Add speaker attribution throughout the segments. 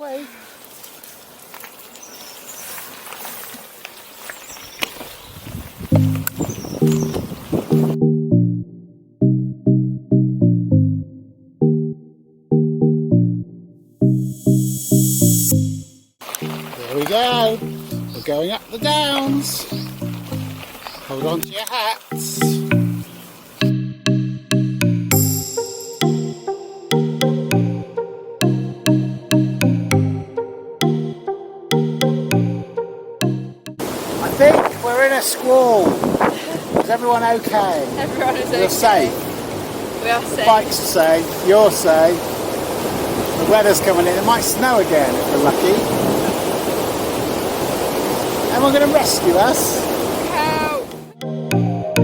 Speaker 1: way. Here we go. We're going up the downs. Hold on to your hats. I think we're in a squall. Is everyone okay?
Speaker 2: Everyone is okay.
Speaker 1: You're safe.
Speaker 2: We are
Speaker 1: The
Speaker 2: safe.
Speaker 1: bikes are safe. You're safe. The weather's coming in. It might snow again if we're lucky. Anyone going to rescue us?
Speaker 2: Help!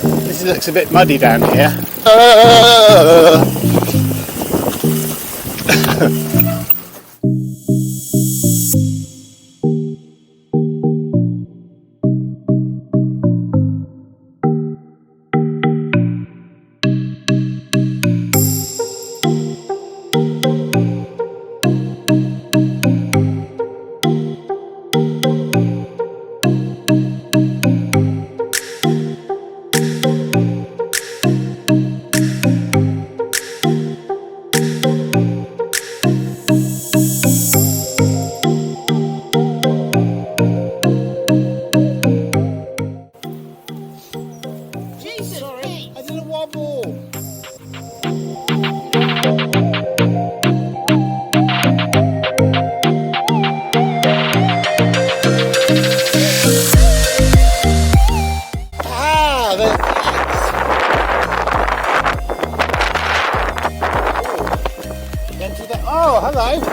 Speaker 2: This looks a bit muddy down here. Jesus, sorry, I did a wobble. Ah, there's the eggs. Oh, hello.